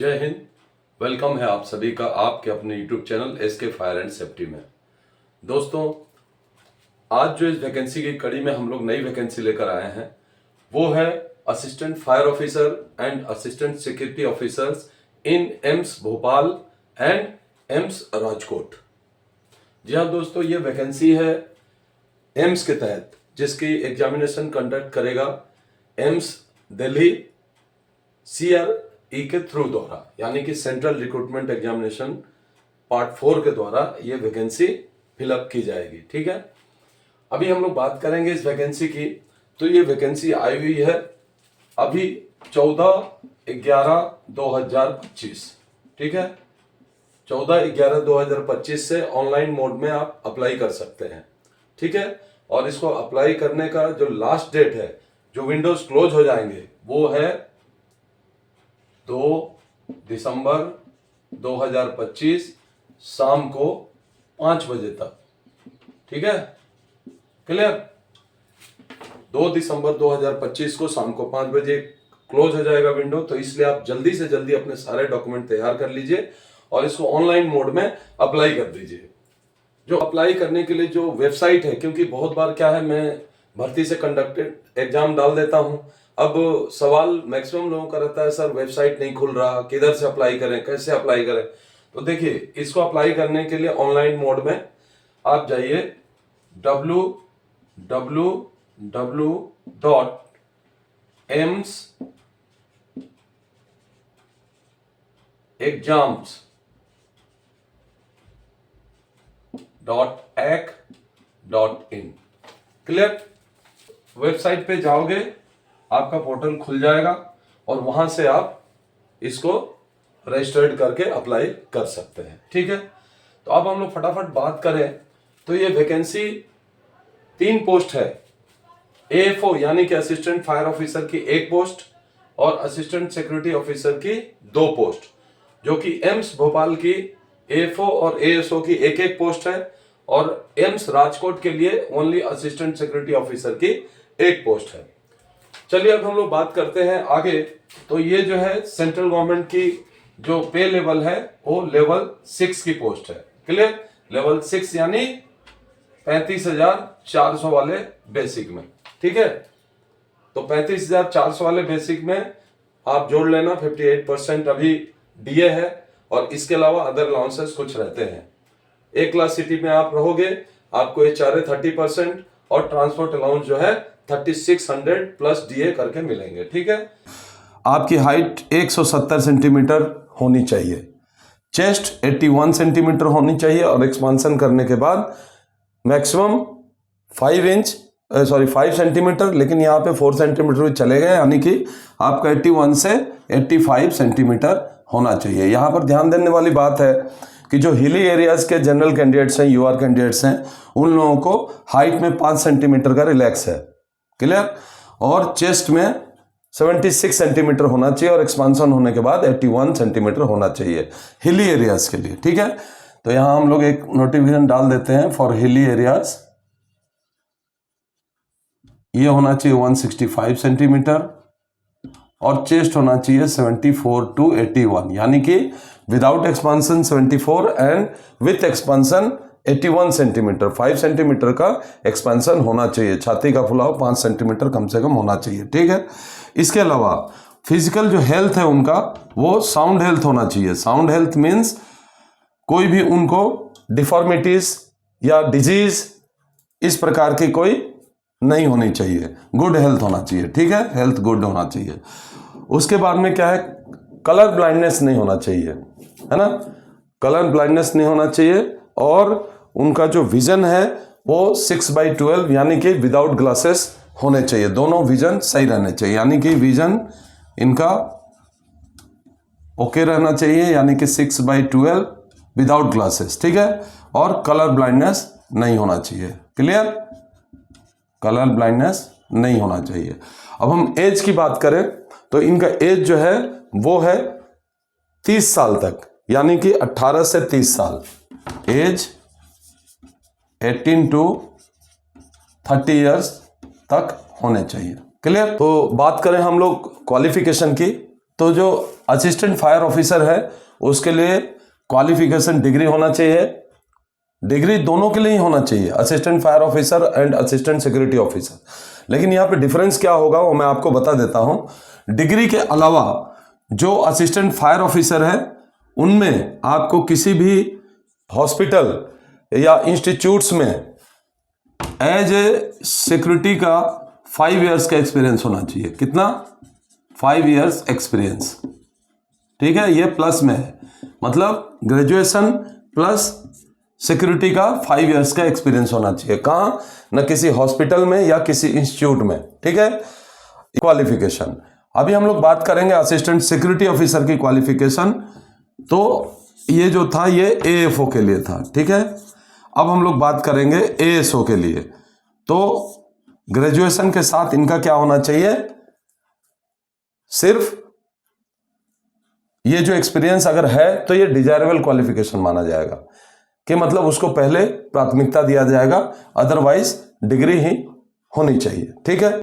जय हिंद। वेलकम है आप सभी का आपके अपने YouTube channel SK fire and safety में। दोस्तों, आज जो इस वैकेंसी की कड़ी में हम लोग नई वैकेंसी लेकर आए हैं वो है assistant fire officer and assistant security officers in AIIMS Bhopal and AIIMS Rajkot. जी हाँ दोस्तों, ये वैकेंसी है एम्स के तहत, जिसकी एग्जामिनेशन कंडक्ट करेगा एम्स दिल्ली CRE के थ्रू द्वारा, यानी कि सेंट्रल रिक्रूटमेंट एग्जामिनेशन पार्ट 4 के द्वारा ये वैकेंसी फिलअप की जाएगी। ठीक है, अभी हम लोग बात करेंगे इस वैकेंसी की। तो ये वैकेंसी आई हुई है अभी 14/11/2025। ठीक है, 14/11/2025 से ऑनलाइन मोड में आप अप्लाई कर सकते हैं। ठीक है, और इसको अप्लाई करने का जो लास्ट डेट है, जो विंडोज क्लोज हो जाएंगे, वो है 2 दिसंबर 2025 शाम को 5 बजे तक। ठीक है, क्लियर। 2 दिसंबर 2025 को शाम को 5 बजे क्लोज हो जाएगा विंडो, तो इसलिए आप जल्दी से जल्दी अपने सारे डॉक्यूमेंट तैयार कर लीजिए और इसको ऑनलाइन मोड में अप्लाई कर दीजिए। जो अप्लाई करने के लिए जो वेबसाइट है, क्योंकि बहुत बार क्या है, मैं भर्ती से कंडक्टेड एग्जाम डाल देता हूं, अब सवाल मैक्सिमम लोगों का रहता है, सर वेबसाइट नहीं खुल रहा, किधर से अप्लाई करें, कैसे अप्लाई करें। तो देखिए, इसको अप्लाई करने के लिए ऑनलाइन मोड में आप जाइए www.emsexams.ac.in। क्लियर, वेबसाइट पे जाओगे, आपका पोर्टल खुल जाएगा और वहां से आप इसको रजिस्टर्ड करके अप्लाई कर सकते हैं। ठीक है, तो अब हम लोग फटाफट बात करें तो ये वैकेंसी 3 पोस्ट है। AFO यानी कि असिस्टेंट फायर ऑफिसर की 1 पोस्ट और असिस्टेंट सिक्योरिटी ऑफिसर की 2 पोस्ट, जो कि एम्स भोपाल की AFO और ASO की 1-1 पोस्ट है, और एम्स राजकोट के लिए ओनली असिस्टेंट सिक्योरिटी ऑफिसर की 1 पोस्ट है। चलिए अब हम लोग बात करते हैं आगे। तो ये जो है सेंट्रल गवर्नमेंट की जो पे लेवल है वो लेवल 6 की पोस्ट है। क्लियर, लेवल 6 यानी 35,400 वाले बेसिक में। ठीक है, तो 35,400 वाले बेसिक में आप जोड़ लेना, 58% अभी DA है, और इसके अलावा अदर अलाउंसेस कुछ रहते हैं। A क्लास सिटी में आप रहोगे, आपको HRA 30% और ट्रांसपोर्ट अलाउंस जो है 3600 प्लस DA करके मिलेंगे। ठीक है, आपकी हाइट 170 सेंटीमीटर होनी चाहिए, चेस्ट 81 सेंटीमीटर होनी चाहिए, और एक्सपांसन करने के बाद मैक्सिमम 5 सेंटीमीटर, लेकिन यहाँ पे 4 सेंटीमीटर भी चले गए, यानी कि आपका 81 से 85 सेंटीमीटर होना चाहिए। यहाँ पर ध्यान देने वाली बात है कि जो हिली एरियाज के जनरल कैंडिडेट्स हैं, UR कैंडिडेट्स हैं, उन लोगों को हाइट में 5 सेंटीमीटर का रिलैक्स है। क्लियर, और चेस्ट में 76 सेंटीमीटर होना चाहिए, और एक्सपांसन होने के बाद 81 सेंटीमीटर होना चाहिए हिली एरियाज के लिए। ठीक है, तो यहां हम लोग एक नोटिफिकेशन डाल देते हैं फॉर हिली एरियाज। ये होना चाहिए 165 सेंटीमीटर, और चेस्ट होना चाहिए 74 to 81, यानी कि without expansion 74 and with expansion 81 centimetre. 5 centimetre का एक्सपेंशन होना चाहिए, छाती का फुलाव 5 सेंटीमीटर कम से कम होना चाहिए। ठीक है, इसके अलावा फिजिकल जो हेल्थ है उनका, वो साउंड हेल्थ होना चाहिए। साउंड हेल्थ मीन्स कोई भी उनको डिफॉर्मिटीज या डिजीज इस प्रकार की कोई नहीं होनी चाहिए, गुड हेल्थ होना चाहिए। ठीक है, हेल्थ गुड होना चाहिए। उसके बाद में क्या है, कलर ब्लाइंडनेस नहीं होना चाहिए, है ना, कलर ब्लाइंडनेस नहीं होना चाहिए, और उनका जो विजन है वो 6/12 यानी कि विदाउट ग्लासेस होने चाहिए। दोनों विजन सही रहने चाहिए, यानी कि विजन इनका ओके रहना चाहिए, यानी कि 6/12 विदाउट ग्लासेस। ठीक है, और कलर ब्लाइंडनेस नहीं होना चाहिए। क्लियर, कलर ब्लाइंडनेस नहीं होना चाहिए। अब हम एज की बात करें तो इनका एज जो है वो है 30 साल तक, यानी कि 18 से 30 साल। एज 18 to 30 इयर्स तक होने चाहिए। क्लियर, तो बात करें हम लोग क्वालिफिकेशन की, तो जो असिस्टेंट फायर ऑफिसर है उसके लिए क्वालिफिकेशन डिग्री होना चाहिए, डिग्री दोनों के लिए ही होना चाहिए, assistant fire officer and assistant security officer. लेकिन यहाँ पे डिफरेंस क्या होगा वो मैं आपको बता देता हूँ। डिग्री के अलावा जो असिस्टेंट फायर ऑफिसर है उनमें आपको किसी भी हॉस्पिटल या इंस्टीट्यूट्स में एज ए सिक्योरिटी का 5 इयर्स का एक्सपीरियंस होना चाहिए। कितना? 5 इयर्स एक्सपीरियंस। ठीक है, ये प्लस में है, मतलब ग्रेजुएशन प्लस सिक्योरिटी का 5 इयर्स का एक्सपीरियंस होना चाहिए। कहाँ? न किसी हॉस्पिटल में या किसी इंस्टीट्यूट में। ठीक है, क्वालिफिकेशन। अभी हम लोग बात करेंगे असिस्टेंट सिक्योरिटी ऑफिसर की क्वालिफिकेशन। तो ये जो था ये एएफओ के लिए था। ठीक है, अब हम लोग बात करेंगे एएसओ के लिए। तो ग्रेजुएशन के साथ इनका क्या होना चाहिए? सिर्फ ये जो एक्सपीरियंस अगर है तो ये डिजायरेबल क्वालिफिकेशन माना जाएगा, कि मतलब उसको पहले प्राथमिकता दिया जाएगा, अदरवाइज डिग्री ही होनी चाहिए। ठीक है।